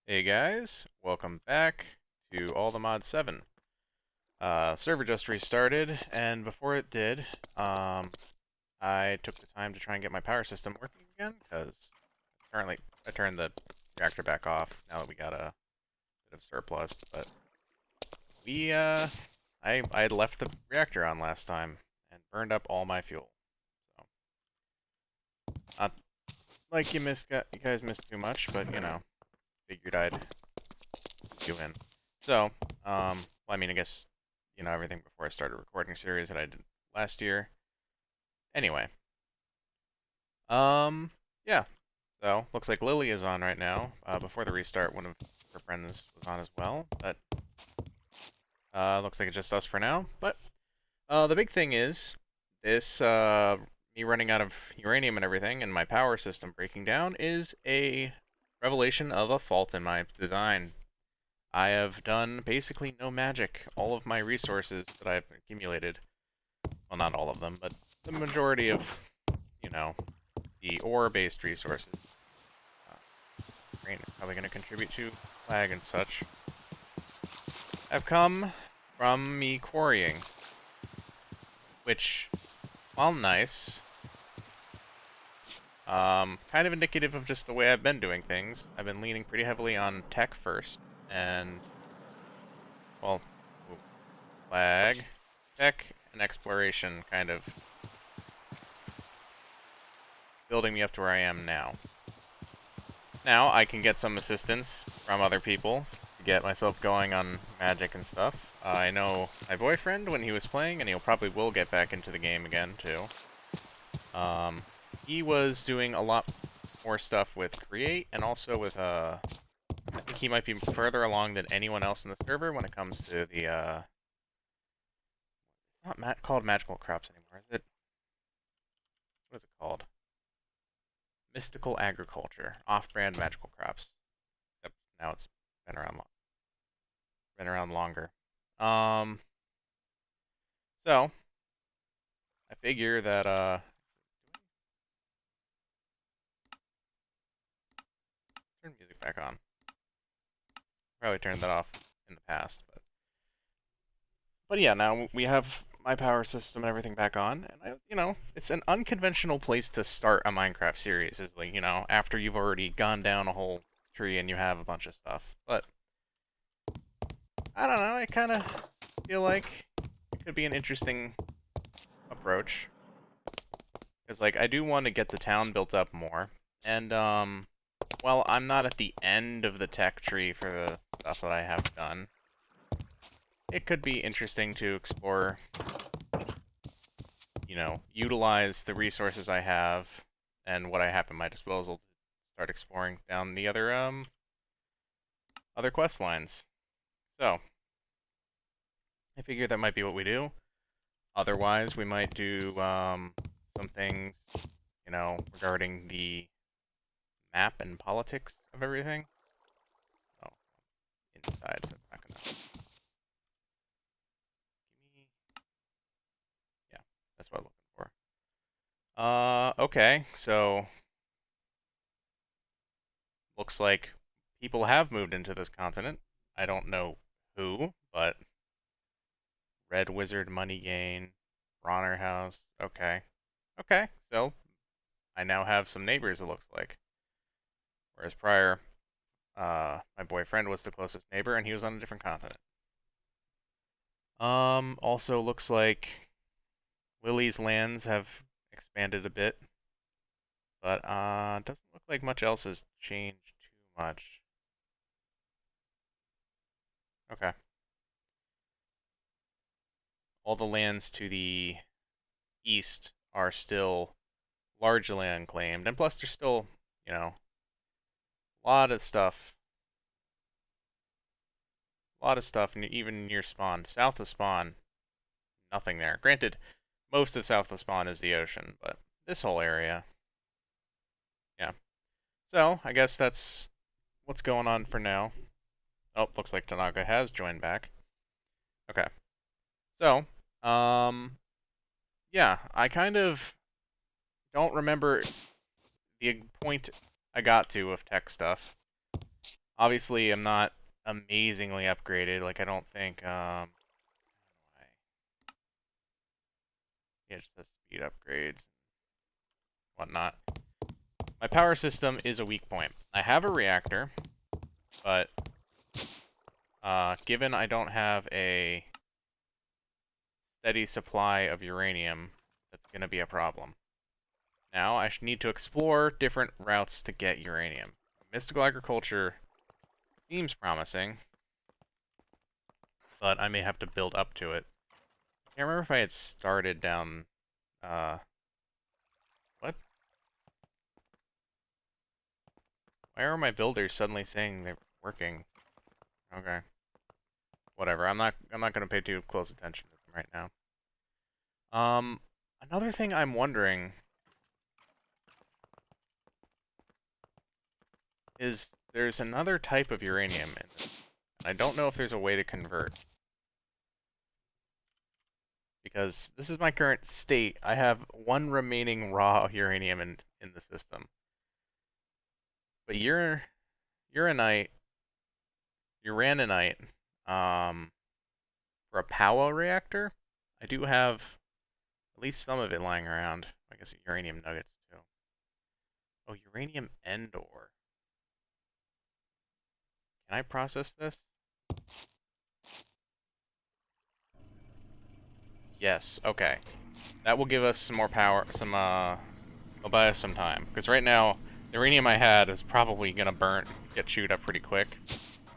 Hey guys, welcome back to All the Mod 7. Server just restarted, and before it did, I took the time to try and get my power system working again, because currently I turned the reactor back off now that we got a bit of surplus, but I had left the reactor on last time, and burned up all my fuel. So, not like you guys missed too much, but, figured I'd you in. So, well, I mean, I guess, everything before I started recording series that I did last year. Anyway, um, yeah. So, looks like Lily is on right now. Before the restart, one of her friends was on as well, but, looks like it's just us for now. But, the big thing is, this, me running out of uranium and everything, and my power system breaking down, is a revelation of a fault in my design. I have done basically no magic. All of my resources that I've accumulated, well, not all of them, but the majority of, you know, the ore-based resources, uh, grain is probably going to contribute to lag and such, have come from me quarrying, which, while nice, kind of indicative of just the way I've been doing things. I've been leaning pretty heavily on tech first, and, well, lag, tech, and exploration kind of building me up to where I am now. Now I can get some assistance from other people to get myself going on magic and stuff. I know my boyfriend when he was playing, and he'll probably will get back into the game again too. Um, he was doing a lot more stuff with Create, and also with I think he might be further along than anyone else in the server when it comes to the it's not called magical crops anymore, is it? What is it called? Mystical agriculture, off-brand magical crops. Except now it's been around longer. Um, so I figure that turn music back on. Probably turned that off in the past, but yeah, now we have my power system and everything back on, and it's an unconventional place to start a Minecraft series. Is like after you've already gone down a whole tree and you have a bunch of stuff. But I don't know. I kind of feel like it could be an interesting approach. Because, like, I do want to get the town built up more. And, well, I'm not at the end of the tech tree for the stuff that I have done. It could be interesting to explore, utilize the resources I have and what I have at my disposal to start exploring down the other quest lines. So, I figure that might be what we do. Otherwise, we might do, some things, regarding the map and politics of everything. Oh, inside, so it's not gonna give me. Yeah, that's what I'm looking for. Okay, so looks like people have moved into this continent. I don't know who, but Red Wizard money gain, Bronner House. Okay, okay, so I now have some neighbors. It looks like, whereas prior, my boyfriend was the closest neighbor, and he was on a different continent. Also looks like Lily's lands have expanded a bit, but doesn't look like much else has changed too much. Okay. All the lands to the east are still largely unclaimed, and plus there's still, a lot of stuff, even near spawn. South of spawn, nothing there. Granted, most of south of spawn is the ocean, but this whole area, yeah. So, I guess that's what's going on for now. Oh, looks like Tanaka has joined back. Okay. So, yeah, I kind of don't remember the point I got to of tech stuff. Obviously, I'm not amazingly upgraded. Like, I don't think, yeah, just the speed upgrades, whatnot. My power system is a weak point. I have a reactor, but given I don't have a steady supply of uranium, that's going to be a problem. Now, I need to explore different routes to get uranium. Mystical agriculture seems promising, but I may have to build up to it. I can't remember if I had started down, what? Why are my builders suddenly saying they're working? Okay. Whatever, I'm not gonna pay too close attention to them right now. Um, Another thing I'm wondering is there's another type of uranium in this, and I don't know if there's a way to convert. Because this is my current state. I have one remaining raw uranium in the system. But uranite, uraninite, um, for a power reactor, I do have at least some of it lying around. I guess uranium nuggets too. Oh, uranium end ore. Can I process this? Yes. Okay. That will give us some more power. It'll buy us some time. Because right now, the uranium I had is probably gonna get chewed up pretty quick.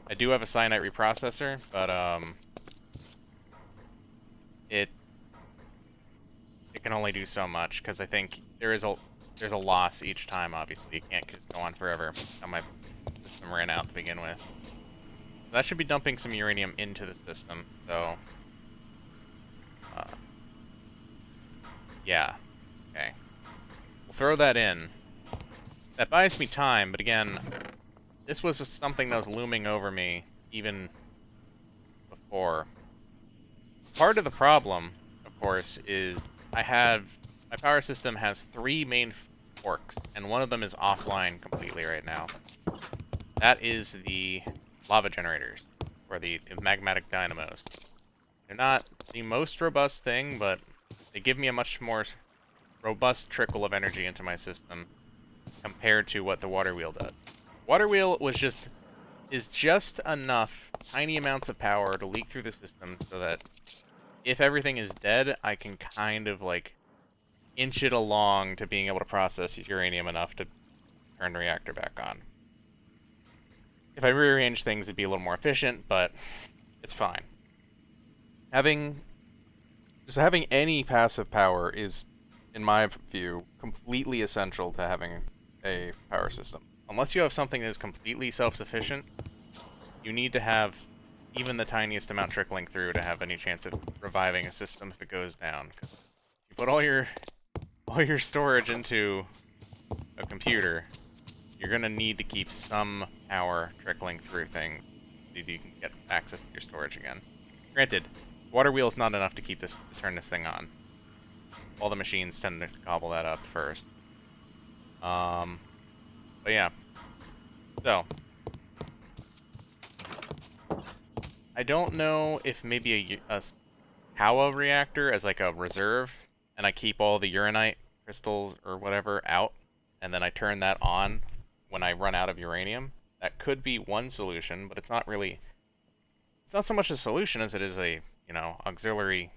I do have a cyanide reprocessor, but it it can only do so much because I think there's a loss each time. Obviously, it can't just go on forever. And my system ran out to begin with. So that should be dumping some uranium into the system. So, uh, yeah, okay, we'll throw that in. That buys me time, but again, this was just something that was looming over me even before. Part of the problem, of course, is my power system has 3 main forks, and one of them is offline completely right now. That is the lava generators, or the magmatic dynamos. They're not the most robust thing, but they give me a much more robust trickle of energy into my system compared to what the water wheel does. Water wheel is just enough tiny amounts of power to leak through the system so that if everything is dead, I can kind of like inch it along to being able to process uranium enough to turn the reactor back on. If I rearrange things, it'd be a little more efficient, but it's fine. Having any passive power is, in my view, completely essential to having a power system. Unless you have something that is completely self-sufficient, you need to have even the tiniest amount trickling through to have any chance of reviving a system if it goes down. Because you put all your storage into a computer, you're gonna need to keep some power trickling through things so you can get access to your storage again. Granted, water wheel is not enough to turn this thing on. All the machines tend to gobble that up first. But yeah. So, I don't know if maybe a Power reactor as like a reserve, and I keep all the uranite crystals or whatever out, and then I turn that on when I run out of uranium. That could be one solution, but it's not really. It's not so much a solution as it is a, auxiliary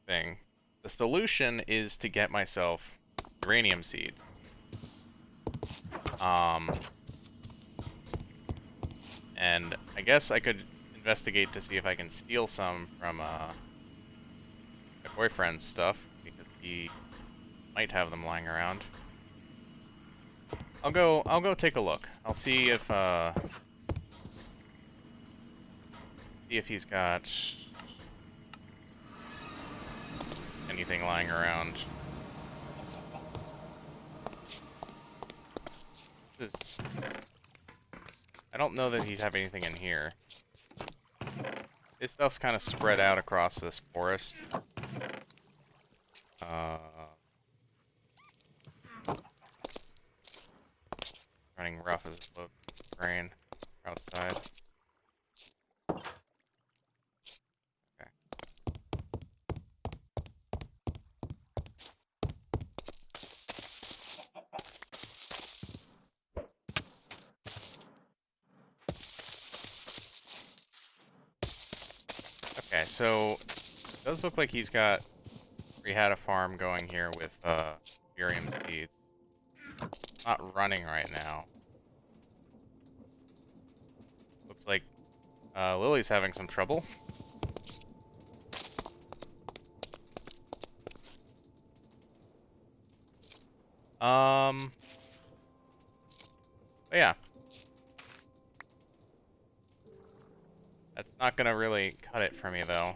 thing. The solution is to get myself uranium seeds. Um, and I guess I could investigate to see if I can steal some from my boyfriend's stuff because he might have them lying around. I'll go take a look. I'll see if he's got anything lying around. This is, I don't know that he'd have anything in here. His stuff's kind of spread out across this forest. Uh, Running rough as a boat grain. outside. Okay. Okay, so it does look like he had a farm going here with Uranium seeds. Not running right now. Looks like Lily's having some trouble. But yeah. That's not gonna really cut it for me though.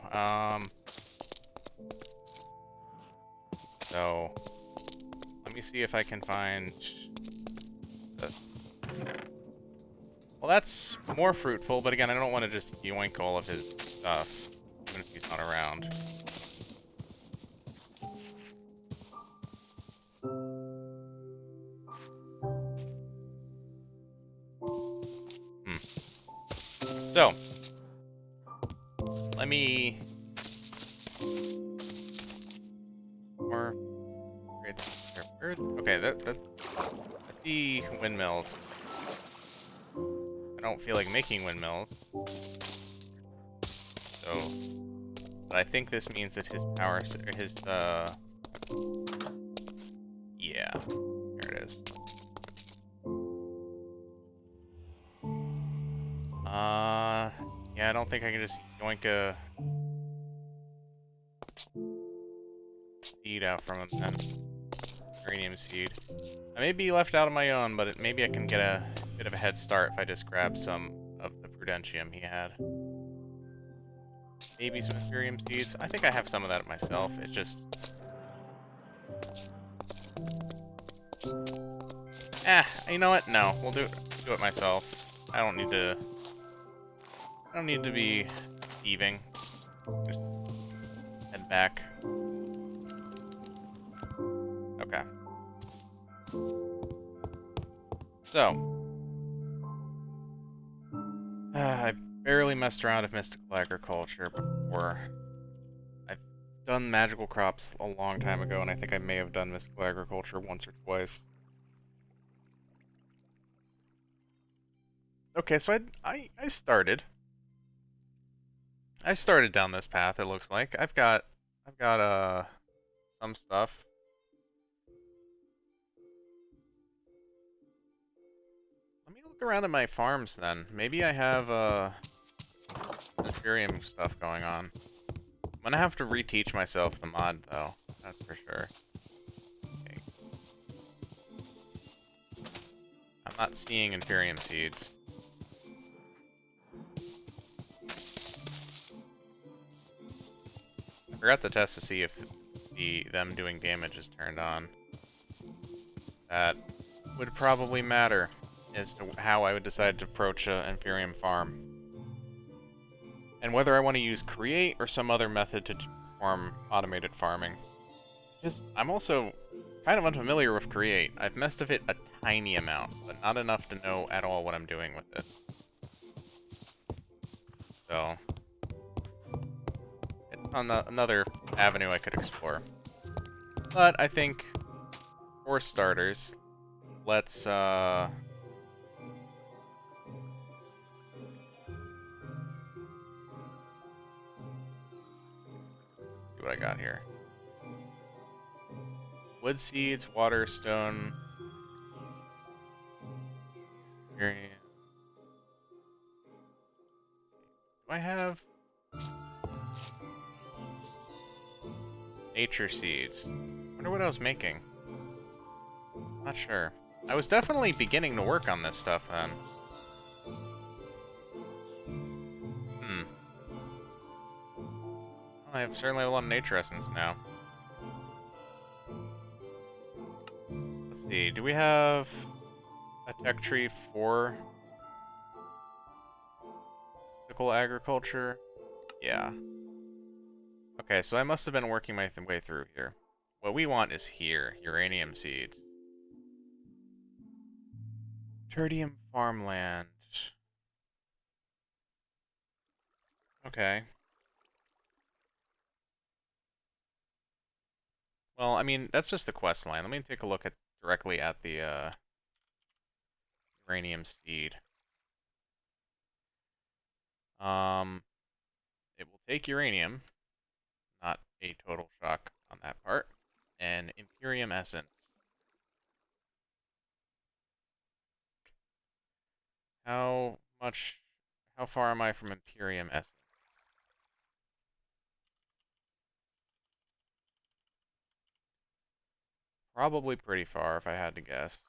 So let me see if I can find the... Well, that's more fruitful, but again, I don't want to just yoink all of his stuff, even if he's not around. So, let me... More... Okay, I see windmills. I don't feel like making windmills. So... But I think this means that his power... Yeah. There it is. Yeah, I don't think I can just yoink a seed out from him then. Uranium seed. I may be left out on my own, but maybe I can get a bit of a head start if I just grab some of the Prudentium he had. Maybe some Ethereum seeds. I think I have some of that myself. It just... you know what? No, we'll do it myself. I don't need to be thieving. Just head back. Okay. So, I barely messed around with mystical agriculture before. I've done magical crops a long time ago, and I think I may have done mystical agriculture once or twice. Okay, so I started. I started down this path, it looks like. I've got some stuff. Let me look around at my farms then. Maybe I have Ethereum stuff going on. I'm gonna have to reteach myself the mod though. That's for sure. Okay. I'm not seeing Ethereum seeds. I forgot to test to see if them doing damage is turned on. That would probably matter as to how I would decide to approach an Ethereum farm. And whether I want to use Create or some other method to perform automated farming. I'm also kind of unfamiliar with Create. I've messed with it a tiny amount, but not enough to know at all what I'm doing with it. So, it's another avenue I could explore. But I think, for starters, let's, see what I got here. Wood seeds, water, stone. Do I have nature seeds? Wonder what I was making. Not sure. I was definitely beginning to work on this stuff then. Well, I have certainly a lot of nature essence now. Let's see, do we have a tech tree for mystical agriculture? Yeah. Okay, so I must have been working my way through here. What we want is here, uranium seeds. Tertium farmland. Okay. Well, I mean, that's just the quest line. Let me take a look at directly at the uranium seed. Um, it will take uranium, not a total shock on that part, and Imperium essence. How much, how far am I from Imperium essence? Probably pretty far if I had to guess.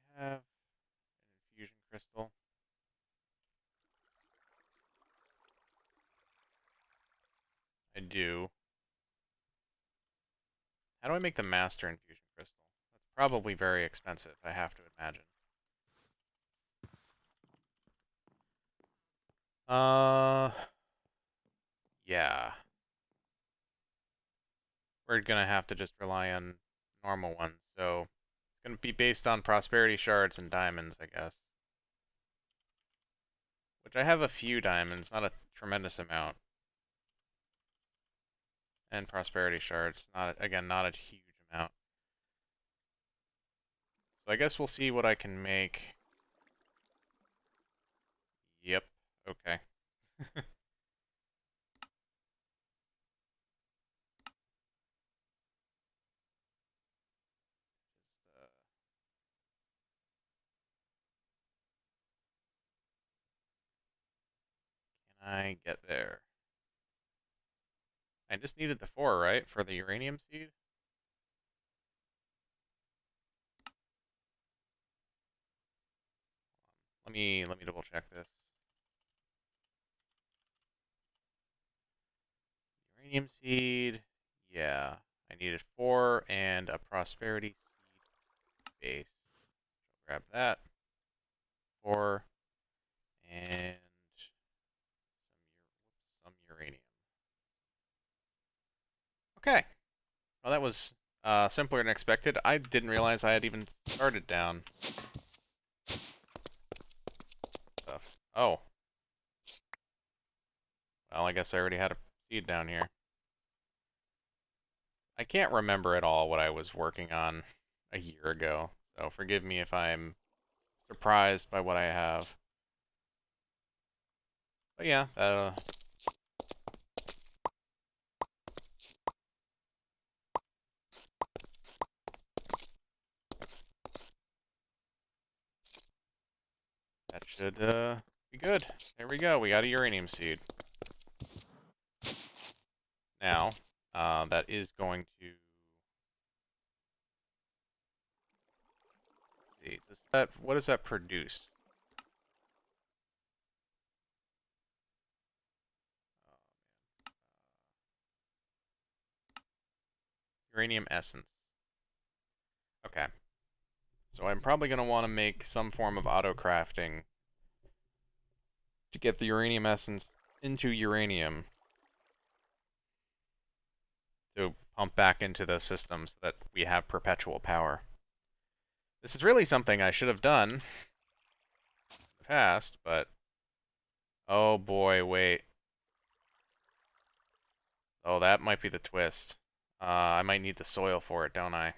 Do I have an infusion crystal? I do. How do I make the master infusion crystal? That's probably very expensive, I have to imagine. Uh, yeah. We're gonna have to just rely on normal ones, so it's gonna be based on prosperity shards and diamonds, I guess. Which I have a few diamonds, not a tremendous amount. And prosperity shards, not again, not a huge amount. So I guess we'll see what I can make. Yep. Okay. Just, can I get there? I just needed the 4, right, for the uranium seed? Let me double check this. Uranium seed. Yeah. I needed 4 and a prosperity seed base. Grab that. 4 and some uranium. Okay. Well, that was simpler than expected. I didn't realize I had even started down stuff. Oh. Well, I guess I already had a seed down here. I can't remember at all what I was working on a year ago, so forgive me if I'm surprised by what I have. But yeah, that should be good. There we go. We got a uranium seed. Now, that is going to see. What does that produce? Uranium essence. Okay. So I'm probably going to want to make some form of auto crafting to get the uranium essence into uranium to pump back into the system so that we have perpetual power. This is really something I should have done in the past, but oh boy, wait. Oh, that might be the twist. I might need the soil for it, don't I?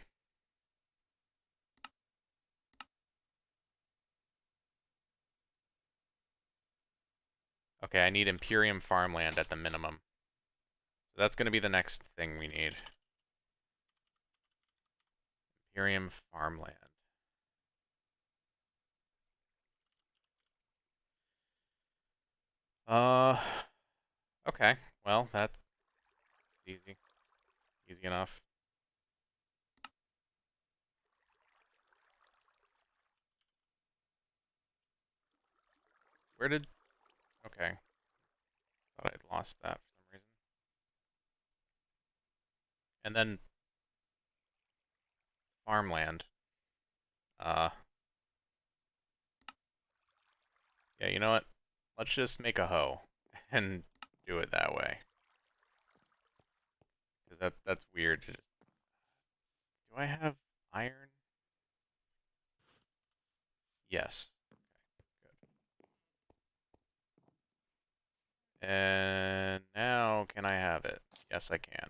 Okay, I need Imperium farmland at the minimum. So that's going to be the next thing we need. Imperium farmland. Uh, okay. Well, that's easy. Easy enough. Where did... Okay. Thought I'd lost that for some reason. And then farmland. Uh, yeah, you know what? Let's just make a hoe and do it that way. Because that's weird to just... Do I have iron? Yes. Okay, good. And now, can I have it? Yes, I can.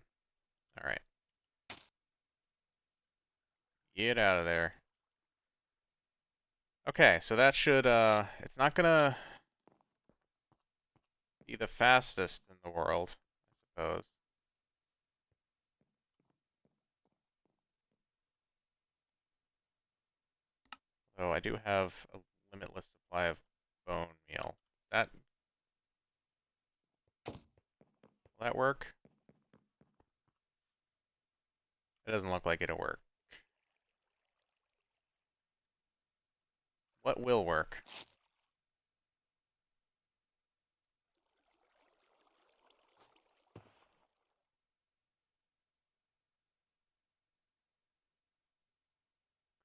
Alright. Get out of there. Okay, so that should, it's not gonna be the fastest in the world, I suppose. Though I do have a limitless supply of bone meal. Will that work? It doesn't look like it'll work. What will work?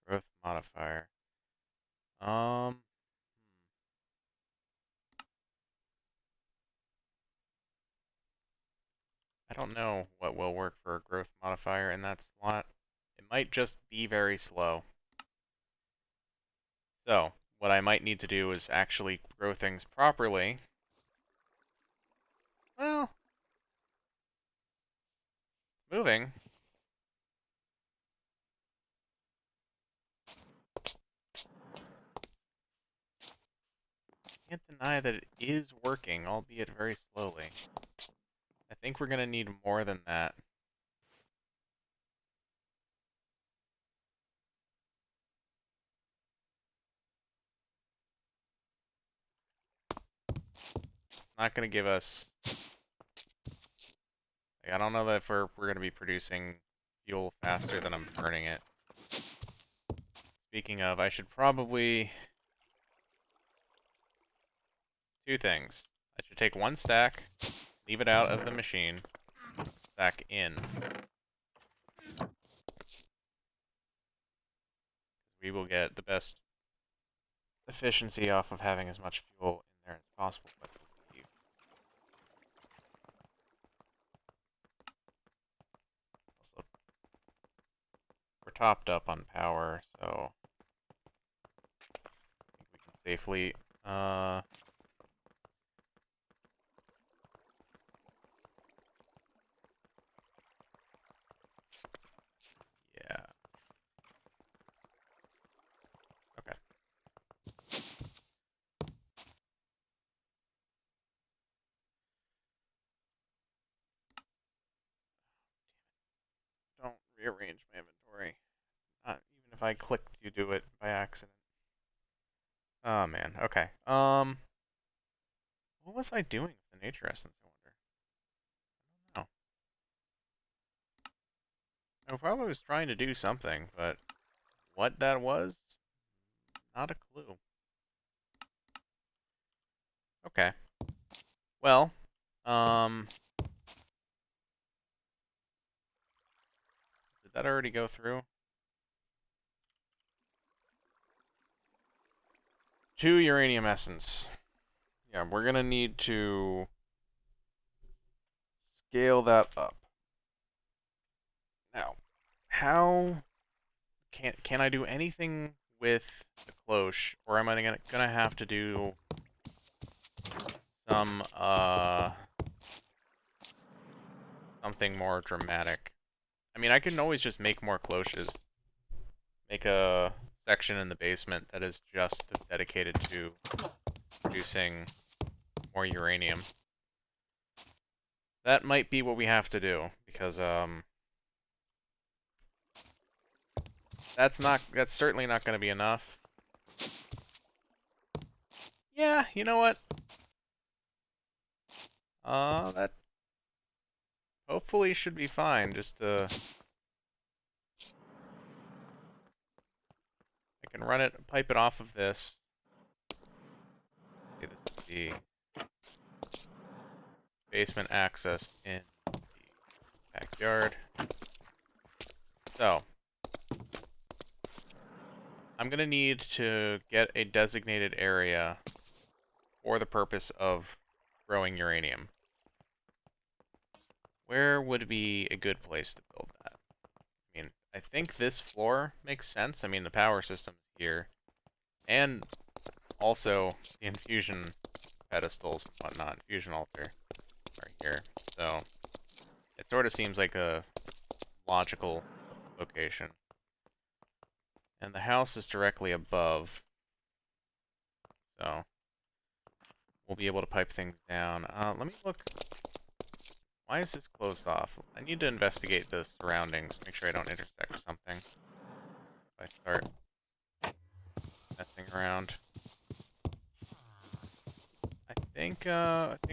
Growth modifier. Um, I don't know what will work for a growth modifier in that slot. It might just be very slow. So, what I might need to do is actually grow things properly. Well, moving. Can't deny that it is working, albeit very slowly. I think we're going to need more than that. It's not going to give us... Like, I don't know that if we're going to be producing fuel faster than I'm burning it. Speaking of, I should probably... Two things. I should take one stack, leave it out of the machine, stack in. We will get the best efficiency off of having as much fuel in there as possible. But also, we're topped up on power, so I think we can safely. Yeah. Okay. Don't rearrange my inventory. Not even if I click to do it by accident. Oh man. Okay. What was I doing with the nature essence? I wonder. I don't know. I probably was trying to do something, but what that was, not a clue. Okay. Well, did that already go through? 2 uranium essence. Yeah, we're gonna need to scale that up. Now, how can I do anything with the cloche, or am I gonna have to do some something more dramatic? I mean, I can always just make more cloches. Make a section in the basement that is just dedicated to producing more uranium. That might be what we have to do, because that's certainly not going to be enough. Yeah, you know what? That hopefully should be fine. Just I can run it, pipe it off of this. Okay, this is the basement access in the backyard. So, I'm gonna need to get a designated area for the purpose of growing uranium. Where would be a good place to build that? I mean, I think this floor makes sense. I mean, the power system's here. And also the infusion pedestals and whatnot, infusion altar. here, so it sort of seems like a logical location. And the house is directly above, so we'll be able to pipe things down. Let me look. Why is this closed off? I need to investigate the surroundings, make sure I don't intersect something if I start messing around. I think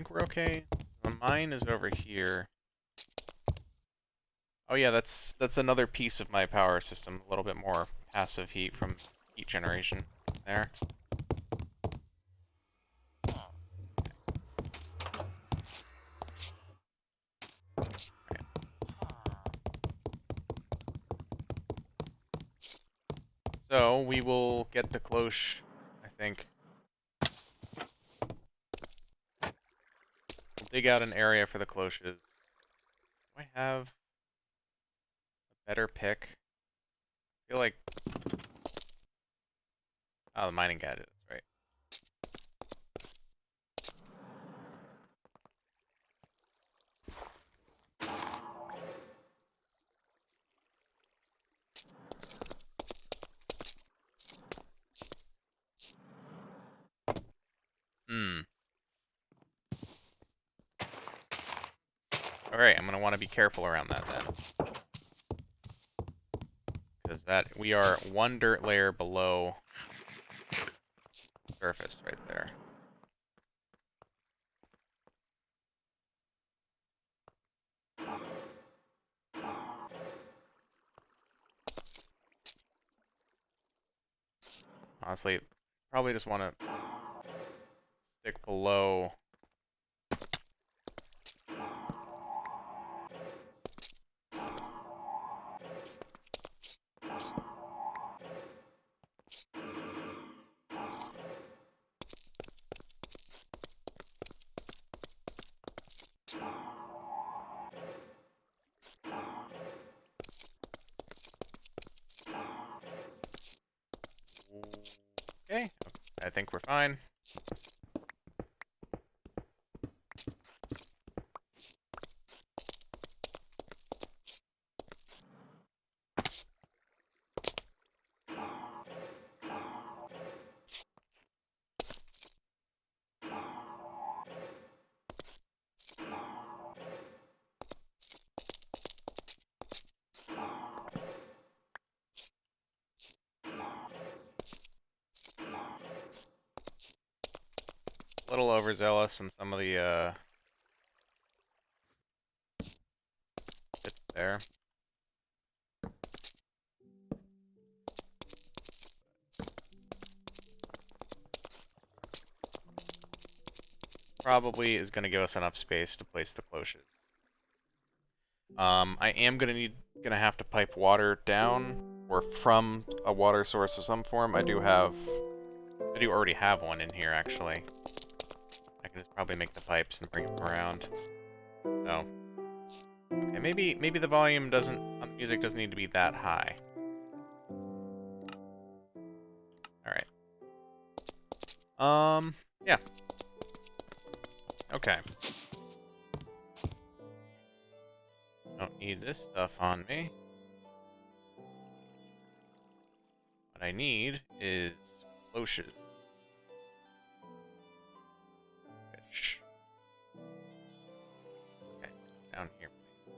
we're okay. The mine is over here. Oh yeah, that's another piece of my power system. A little bit more passive heat from heat generation there. So we will get the cloche, I think. We'll dig out an area for the cloches. Do I have a better pick? I feel like... Oh, the mining gadget, that's right. Hmm. Alright, I'm gonna want to be careful around that then. Because we are one dirt layer below surface right there. Honestly, probably just want to stick below. Okay, I think we're fine. A little overzealous in some of the bits there. Probably is going to give us enough space to place the cloches. I am gonna have to pipe water down or from a water source of some form. I do already have one in here actually. I can just probably make the pipes and bring them around. So, okay, maybe the volume on the music doesn't need to be that high. All right. Yeah. Okay. Don't need this stuff on me. What I need is cloches. Which... Okay, down here, please.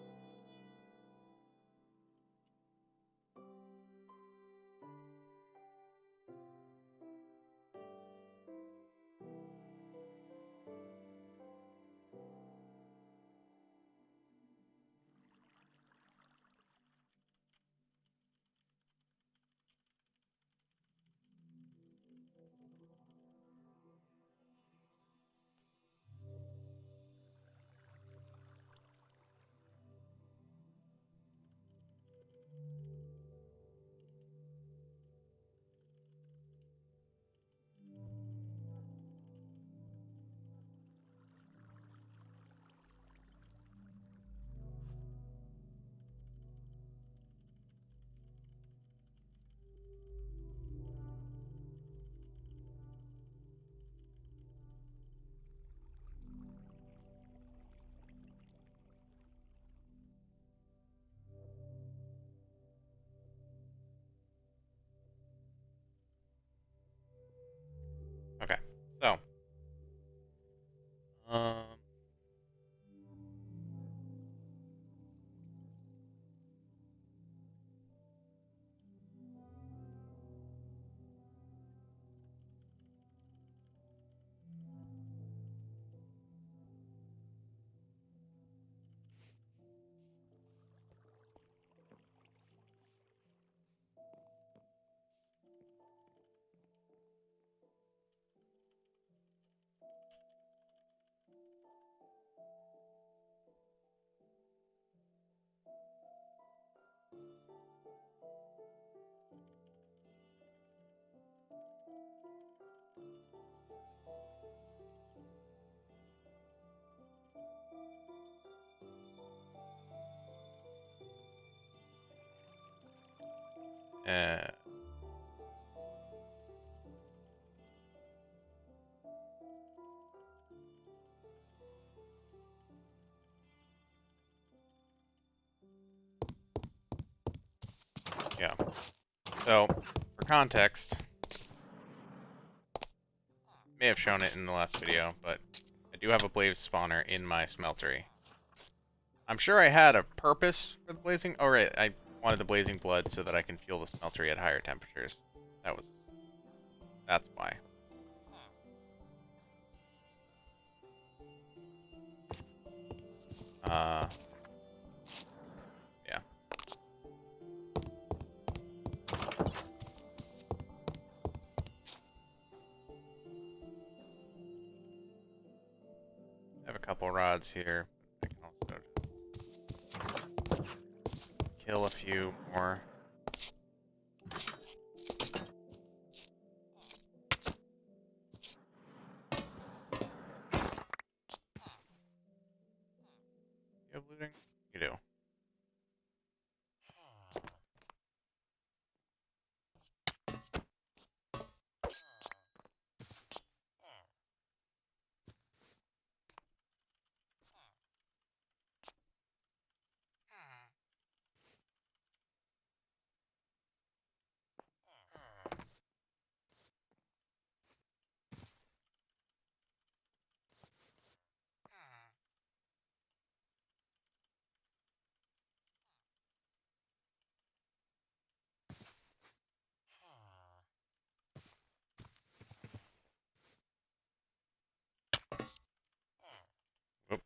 Uh, yeah. So, for context, may have shown it in the last video, but I do have a blaze spawner in my smeltery. I'm sure I had a purpose for the blazing. Oh, right. I wanted the blazing blood so that I can fuel the smeltery at higher temperatures. That's why. Yeah. I have a couple rods here. I can also just kill a few more. You have looting? You do. Oop.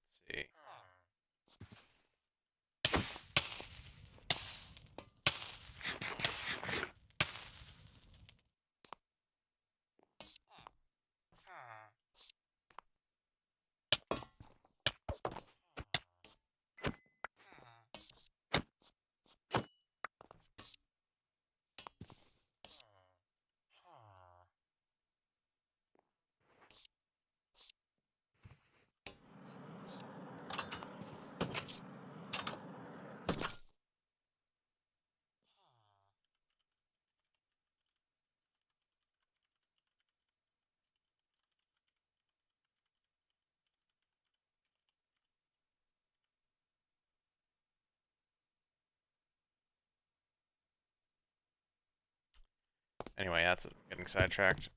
Let's see. Anyway, that's getting sidetracked.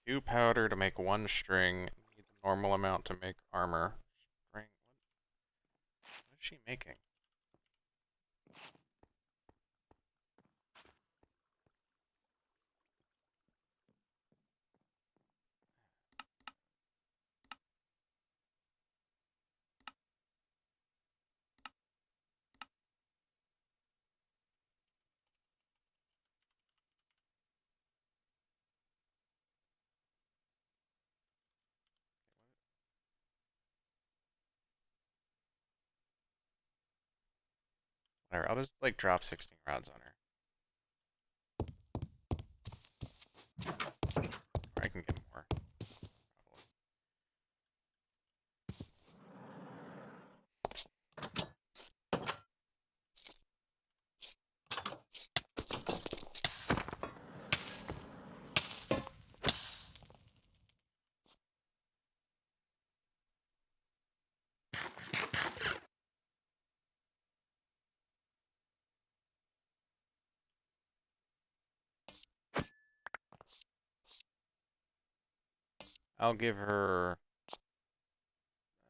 Two powder to make one string. Need the normal amount to make armor. String. What is she making? Whatever. I'll just like drop 16 rods on her. Or I can get more. Probably. I'll give her...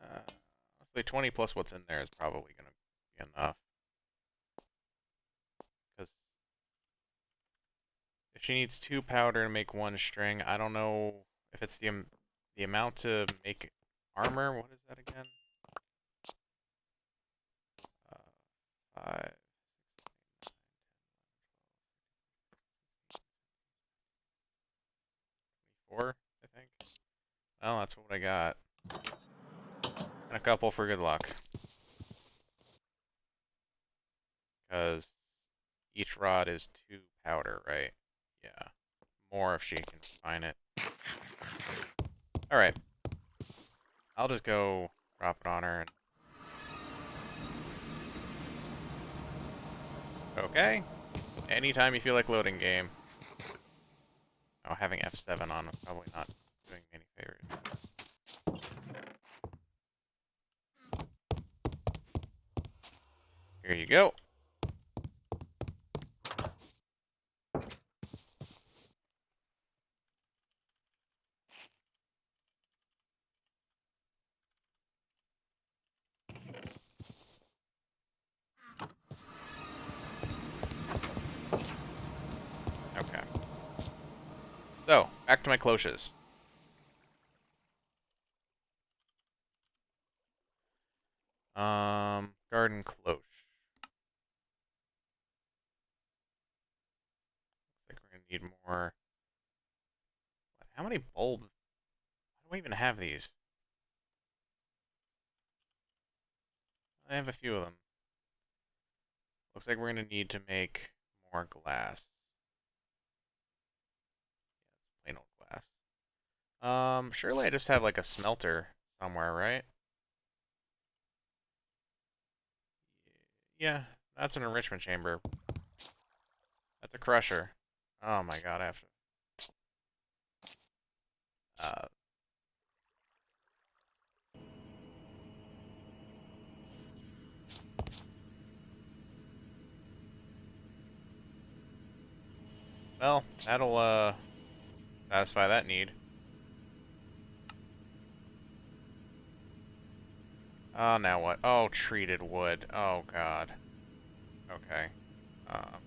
let's say 20 plus what's in there is probably going to be enough. Because if she needs 2 powder to make 1 string, I don't know if it's the amount to make armor. What is that again? 5, 4, I think. Well, that's what I got. And a couple for good luck. Because each rod is 2 powder, right? Yeah. More if she can find it. Alright. I'll just go drop it on her. Okay. Anytime you feel like loading game. Oh, having F7 on is probably not doing me any favors. Here you go. Okay. So, back to my cloches. Garden cloche. Looks like we're gonna need more. How many bulbs? How do I even have these? I have a few of them. Looks like we're gonna need to make more glass. Yeah, it's plain old glass. Surely I just have like a smelter somewhere, right? Yeah, that's an enrichment chamber. That's a crusher. Oh my god, I have to... Uh, well, that'll, satisfy that need. Oh, now what? Oh, treated wood. Oh god. Okay. Um,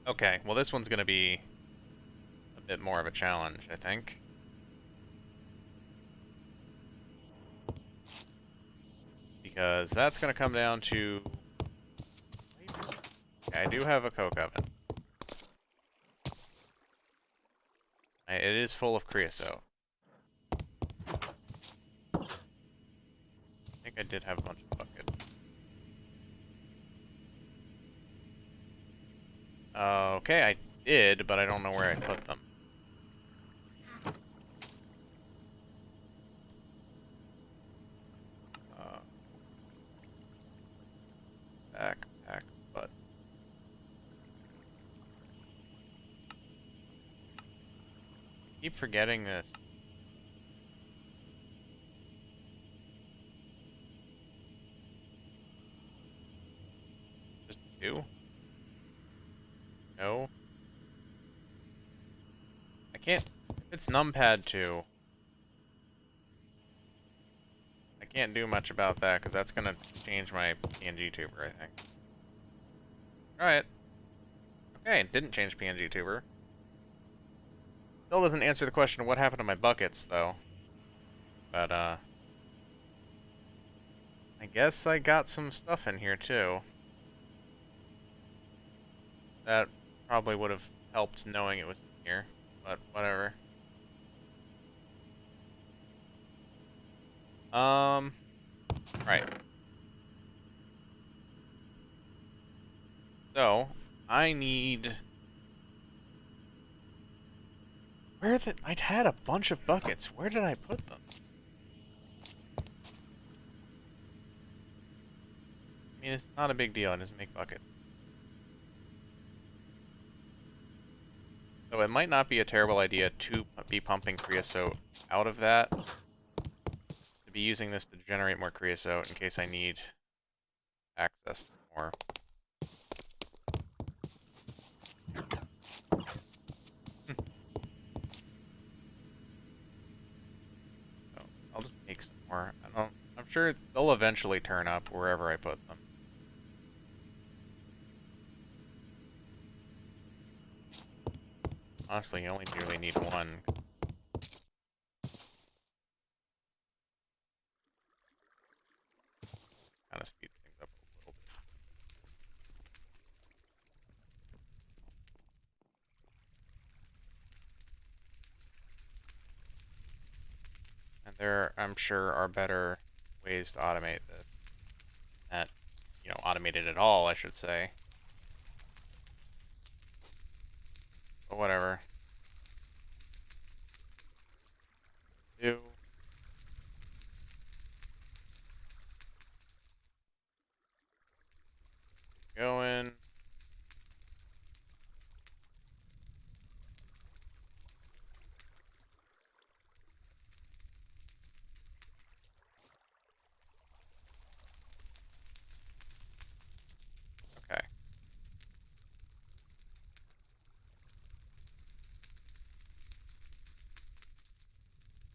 okay, well this one's gonna be a bit more of a challenge, I think. Because that's gonna come down to... Okay, I do have a coke oven. It is full of creosote. I think I did have a bunch of buckets. Okay, I did, but I don't know where I put them. Uh, backpack, but... Keep forgetting this. Just 2? No. I can't... If it's numpad 2, I can't do much about that, because that's gonna change my PNG tuber, I think. Alright. Okay, it didn't change PNG tuber. Still doesn't answer the question of what happened to my buckets, though. But, I guess I got some stuff in here, too. That probably would have helped knowing it was in here, but whatever. Right. So, I need... I'd had a bunch of buckets. Where did I put them? I mean, it's not a big deal. I just make buckets. So it might not be a terrible idea to be pumping creosote out of that. To be using this to generate more creosote in case I need access to more. sure they'll eventually turn up wherever I put them. Honestly, you only really need one. Kind of speeds things up a little bit. And there, I'm sure, are better ways to automate this. That, automate it at all, I should say. But whatever. Do. Going. Okay.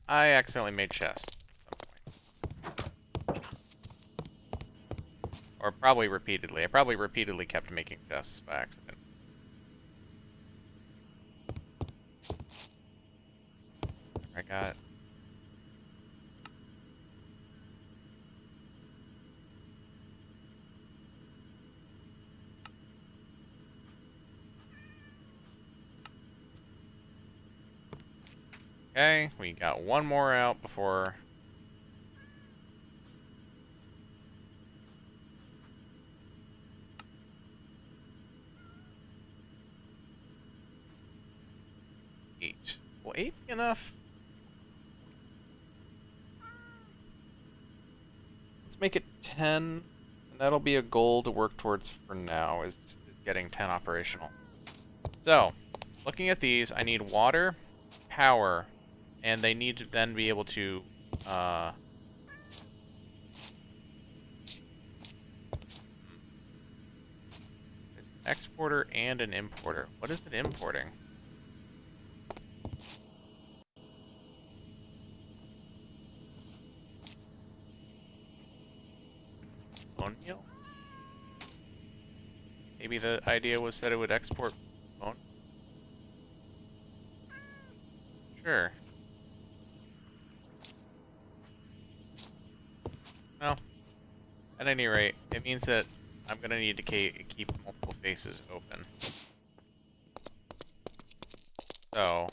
I accidentally made chests at some point. Or probably repeatedly. I probably repeatedly kept making chests by accident. I got... Okay, we got one more out before... Eight. Will 8 be enough? Let's make it 10, and that'll be a goal to work towards for now, is getting 10 operational. So, looking at these, I need water, power, and they need to then be able to, it's an exporter and an importer. What is it importing? Bone meal? Maybe the idea was that it would export bone? Sure. Well, at any rate, it means that I'm going to need to keep multiple faces open. So,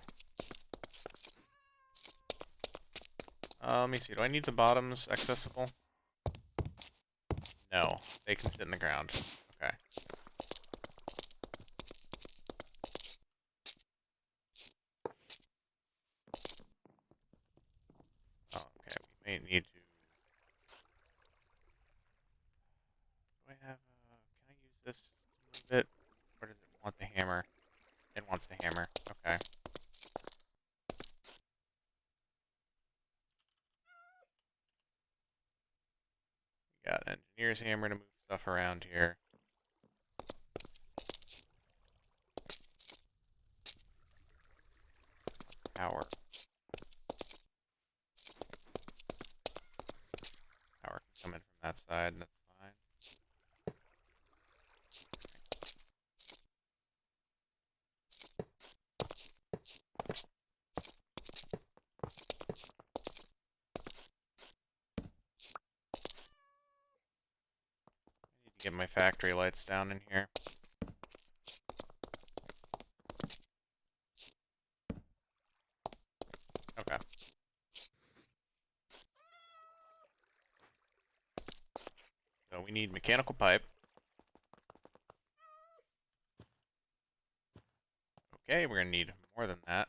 let me see. Do I need the bottoms accessible? No, they can sit in the ground. Okay. Oh, okay. We may need to... Do I have... can I use this to move it? Or does it want the hammer? It wants the hammer. Okay. We got an engineer's hammer to move stuff around here. Power. Power can come in from that side, and that's fine. I need to get my factory lights down in here. Okay. So we need mechanical pipe. Okay, we're gonna need more than that.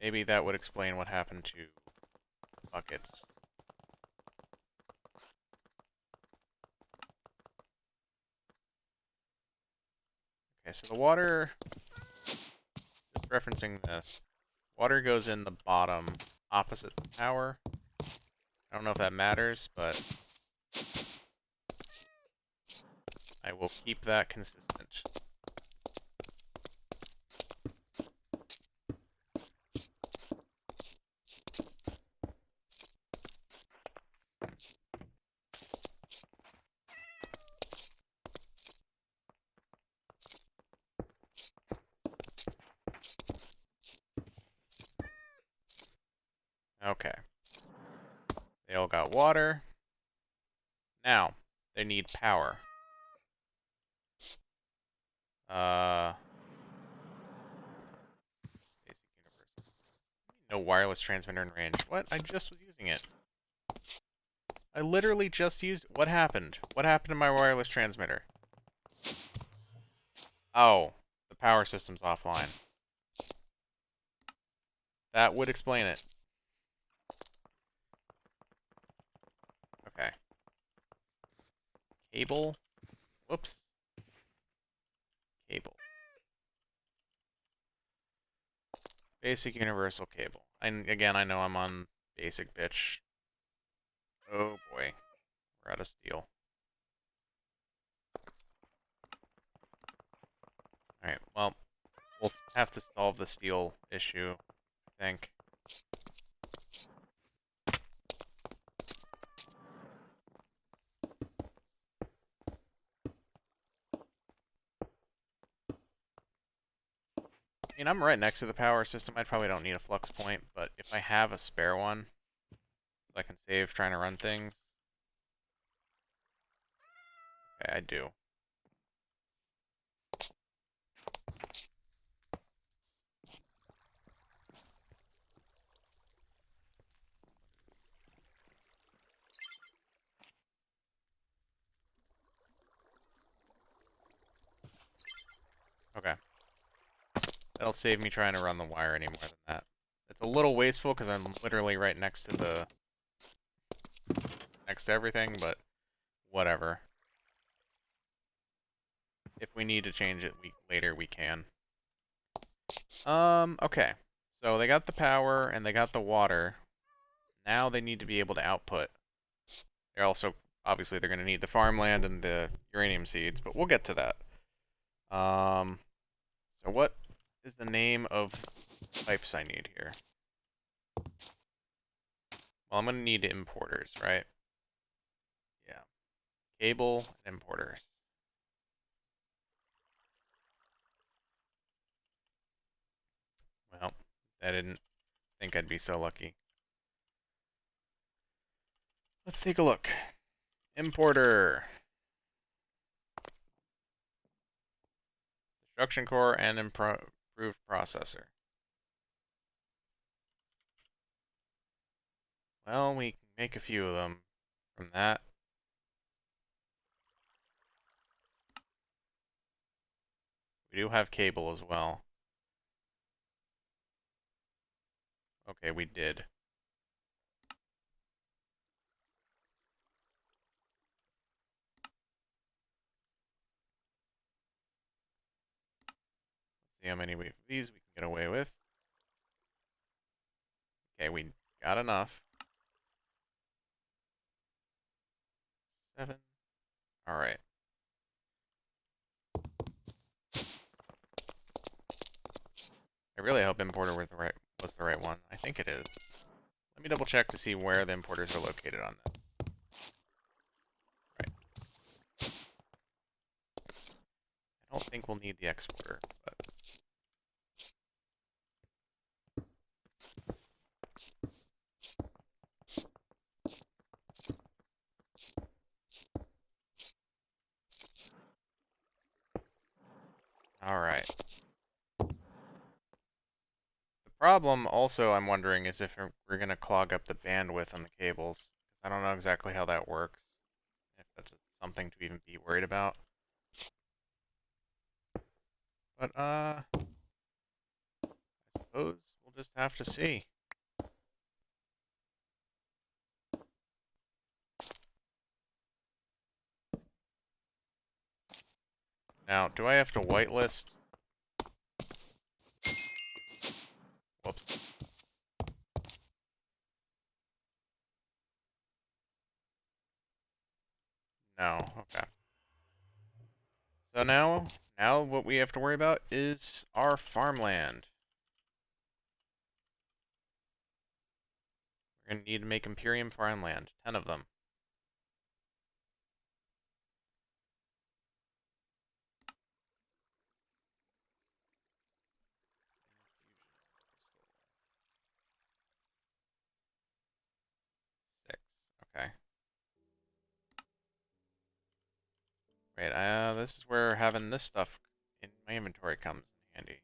Maybe that would explain what happened to buckets. Okay, so the water, just referencing this, water goes in the bottom opposite the power. I don't know if that matters, but I will keep that consistent. Okay. They all got water. Now, they need power. Basic universal. No wireless transmitter in range. What? I just was using it. I literally just used... What happened? What happened to my wireless transmitter? Oh, the power system's offline. That would explain it. Okay. Cable. Whoops. Cable. Basic universal cable. And again, I know I'm on basic bitch. Oh boy. We're out of steel. Alright, well, we'll have to solve the steel issue, I think. I mean, I'm right next to the power system. I probably don't need a flux point, but if I have a spare one, so I can save trying to run things. Okay, I do. Okay. That'll save me trying to run the wire any more than that. It's a little wasteful because I'm literally right next to the... next to everything, but whatever. If we need to change it later, we can. Okay. So they got the power and they got the water. Now they need to be able to output. They're also, obviously, they're going to need the farmland and the uranium seeds, but we'll get to that. So what is the name of pipes I need here? Well, I'm going to need importers, right? Yeah. Cable and importers. Well, I didn't think I'd be so lucky. Let's take a look. Importer. Destruction core and improved processor. Well, we can make a few of them from that. We do have cable as well. Okay, we did. Let's see how many of these we can get away with. Okay, we got enough. 7. Alright. I really hope importer was the right one. I think it is. Let me double check to see where the importers are located on this. Right. I don't think we'll need the exporter, but alright. The problem also I'm wondering is if we're going to clog up the bandwidth on the cables. I don't know exactly how that works. If that's something to even be worried about. But, I suppose we'll just have to see. Now, do I have to whitelist? Whoops. No, okay. So now what we have to worry about is our farmland. We're going to need to make Imperium farmland, 10 of them. Alright, this is where having this stuff in my inventory comes in handy.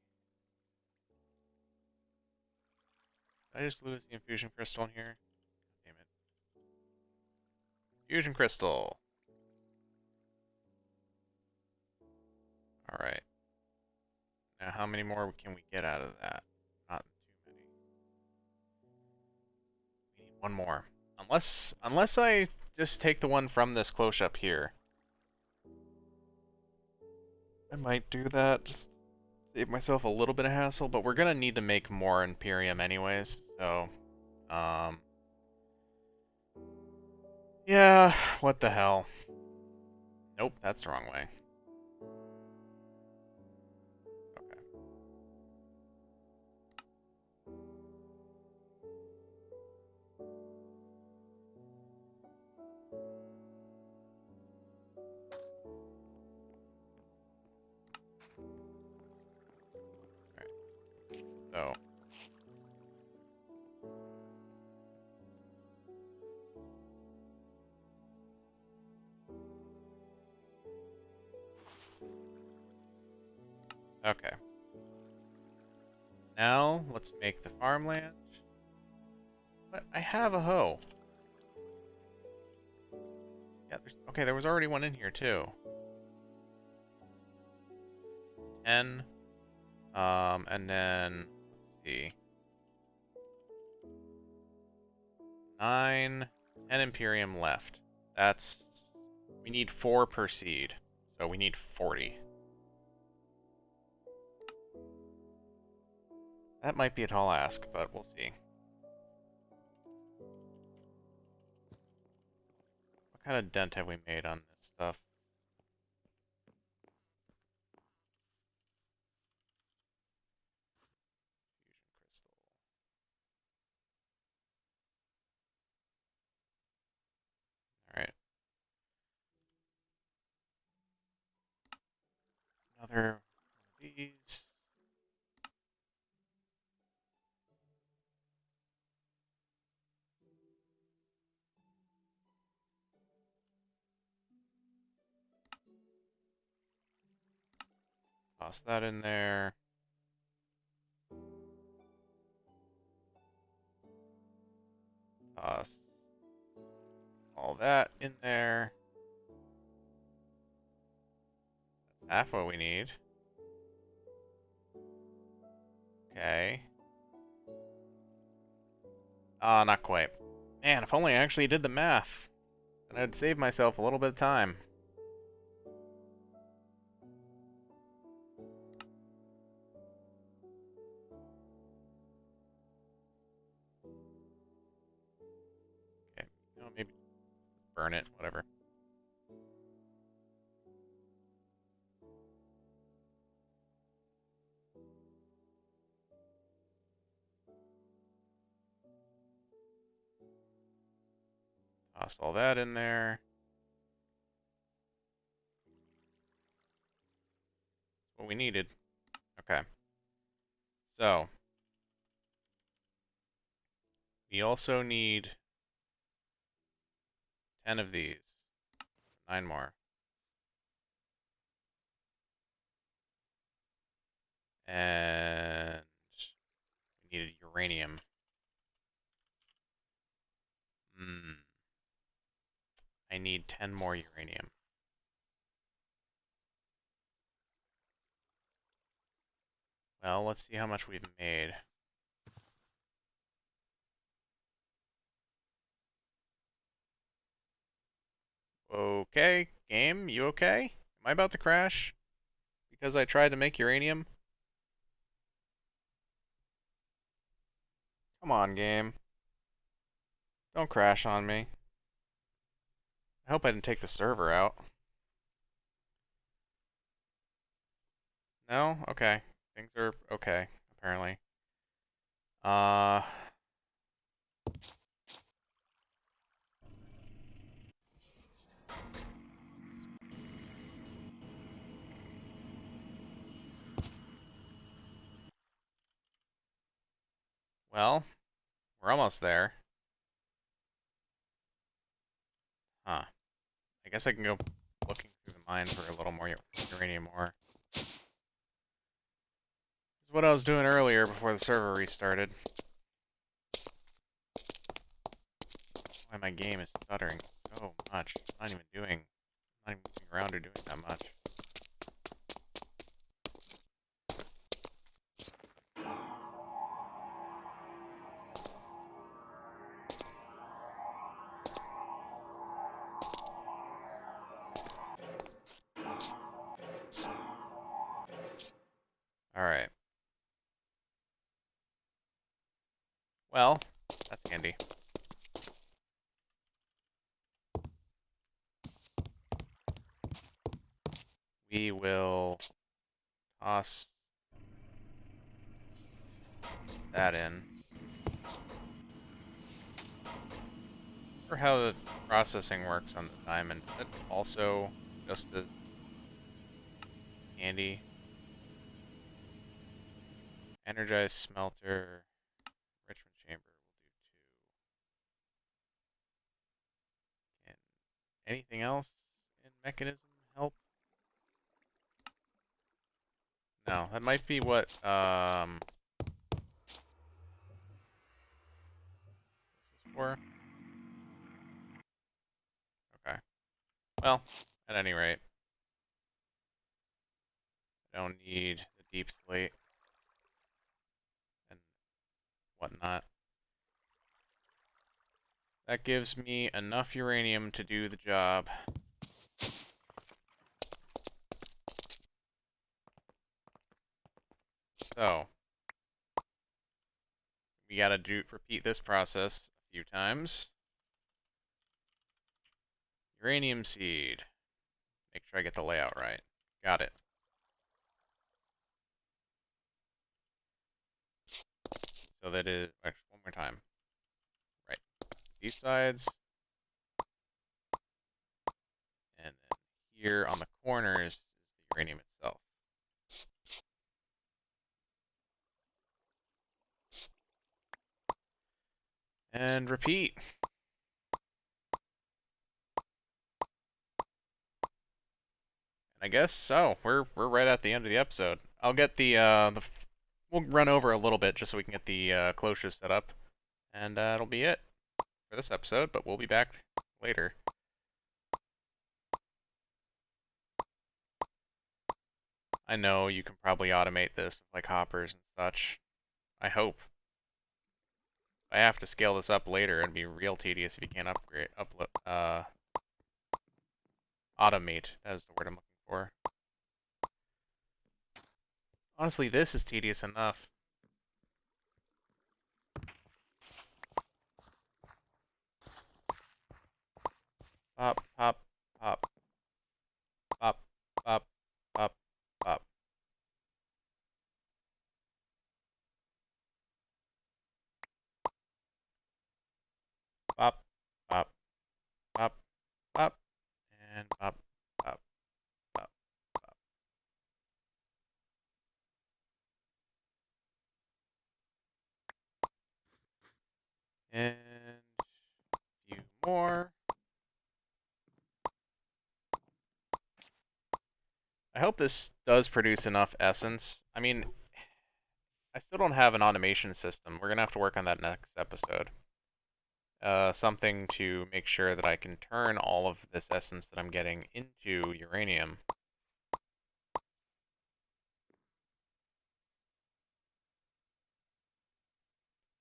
Did I just lose the infusion crystal in here? Damn it. Fusion crystal! Alright. Now how many more can we get out of that? Not too many. We need one more. Unless I just take the one from this cloche up here. I might do that. Just save myself a little bit of hassle, but we're gonna need to make more Imperium anyways, so yeah, what the hell. Nope, that's the wrong way. Okay. Alright. So okay. Now let's make the farmland. But I have a hoe. Yeah, okay, there was already one in here too. 10. And then let's see. 9, 10 Imperium left. That's we need 4 per seed. So we need 40. That might be a tall ask, but we'll see. What kind of dent have we made on this stuff? Fusion crystal. Alright. Another one of these. Toss that in there. Toss all that in there. That's half what we need. Okay. Ah, not quite. Man, if only I actually did the math. Then I'd save myself a little bit of time. Okay, you know, maybe burn it, whatever. Toss all that in there. What we needed. Okay. So, we also need 10 of these. 9 more. And we needed uranium. I need 10 more uranium. Well, let's see how much we've made. Okay, game, you okay? Am I about to crash? Because I tried to make uranium? Come on, game. Don't crash on me. I hope I didn't take the server out. No? Okay. Things are okay, apparently. Uh... Well, we're almost there. Huh. I guess I can go looking through the mine for a little more uranium ore. This is what I was doing earlier before the server restarted. Why my game is stuttering so much. I'm not even moving around or doing that much. Alright. Well, that's handy. We will toss that in. Or how the processing works on the diamond. Is that also just as handy? Energized smelter. Enrichment chamber will do too. Can anything else in mechanism help? No, that might be what this was for. Okay. Well, at any rate, I don't need the deep slate and whatnot. That gives me enough uranium to do the job. So, we gotta repeat this process a few times. Uranium seed. Make sure I get the layout right. Got it. So that is, actually, one more time. Right. These sides. And then here on the corners is the uranium itself. And repeat. And I guess so. We're right at the end of the episode. I'll get we'll run over a little bit just so we can get the cloches set up. And that'll be it for this episode, but we'll be back later. I know you can probably automate this with like hoppers and such. I hope. If I have to scale this up later, it'd be real tedious if you can't automate. That is the word I'm looking for. Honestly, this is tedious enough. Pop, pop, pop, pop, pop, pop, pop. Pop, pop, pop, pop, and pop, pop, pop, pop. And a few more. I hope this does produce enough essence. I mean, I still don't have an automation system. We're gonna have to work on that next episode. Something to make sure that I can turn all of this essence that I'm getting into uranium.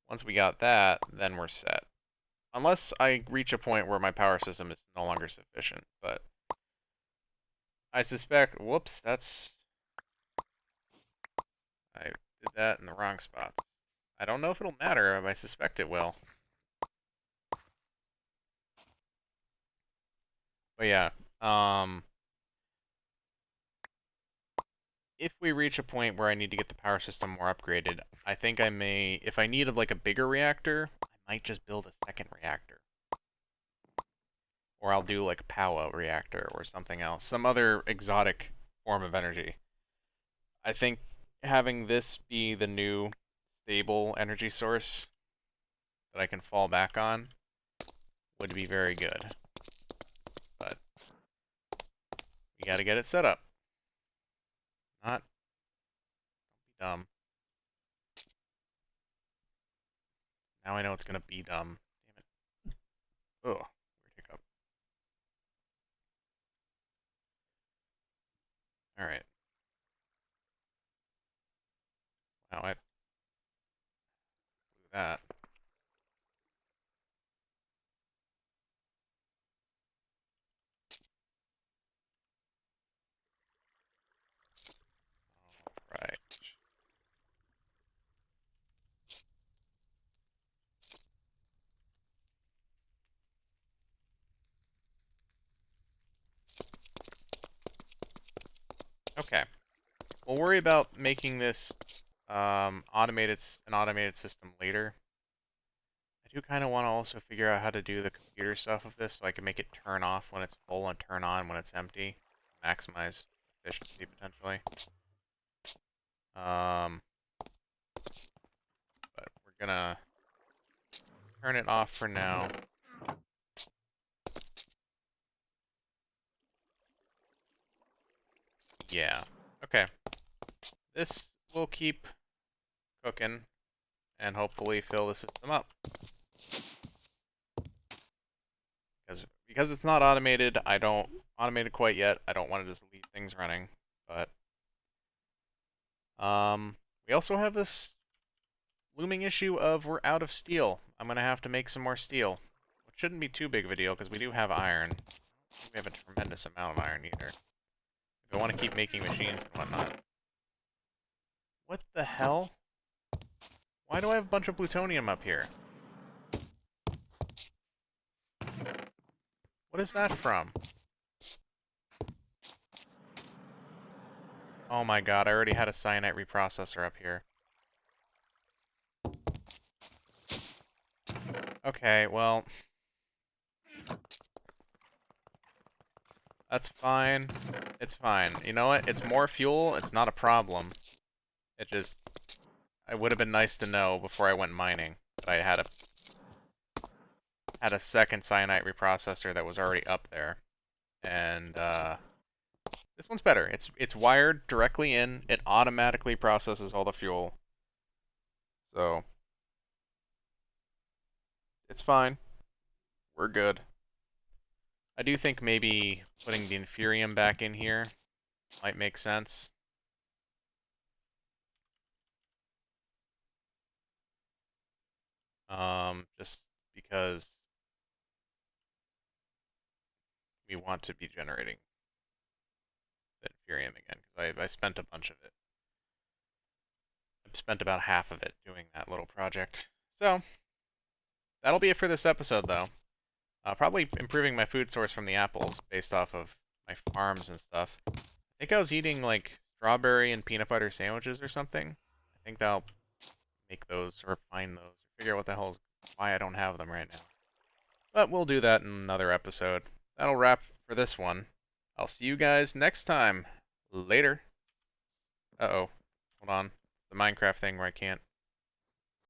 Once we got that, then we're set. Unless I reach a point where my power system is no longer sufficient, but I suspect, whoops, I did that in the wrong spots. I don't know if it'll matter, but I suspect it will. But yeah, if we reach a point where I need to get the power system more upgraded, I think I may, if I needed like a bigger reactor, I might just build a second reactor. Or I'll do like a POWA reactor or something else, some other exotic form of energy. I think having this be the new stable energy source that I can fall back on would be very good. But You gotta get it set up. Not be dumb. Now I know it's gonna be dumb. Damn it. Ugh. Weird hiccup. Alright. Wow, I blew that. Right. Okay. We'll worry about making this an automated system later. I do kind of want to also figure out how to do the computer stuff of this so I can make it turn off when it's full and turn on when it's empty. Maximize efficiency potentially. Um, but we're gonna turn it off for now. Yeah. Okay. This will keep cooking and hopefully fill the system up. Because it's not automated, I don't automate it quite yet. I don't want to just leave things running. But we also have this looming issue of we're out of steel. I'm gonna have to make some more steel. Which shouldn't be too big of a deal because we do have iron. We have a tremendous amount of iron either. I want to keep making machines and whatnot. What the hell? Why do I have a bunch of plutonium up here? What is that from? Oh my god, I already had a cyanide reprocessor up here. Okay, well... That's fine. It's fine. You know what? It's more fuel. It's not a problem. It just... It would have been nice to know before I went mining that I had a second cyanide reprocessor that was already up there. And, this one's better. It's wired directly in. It automatically processes all the fuel. So... It's fine. We're good. I do think maybe putting the inferium back in here might make sense. Just because we want to be generating the inferium again, because I spent a bunch of it. I've spent about half of it doing that little project. So, that'll be it for this episode, though. Probably improving my food source from the apples based off of my farms and stuff. I think I was eating, like, strawberry and peanut butter sandwiches or something. I think that'll make those, or find those, or figure out what the hell is, why I don't have them right now. But we'll do that in another episode. That'll wrap for this one. I'll see you guys next time. Later. Uh-oh. Hold on. The Minecraft thing where I can't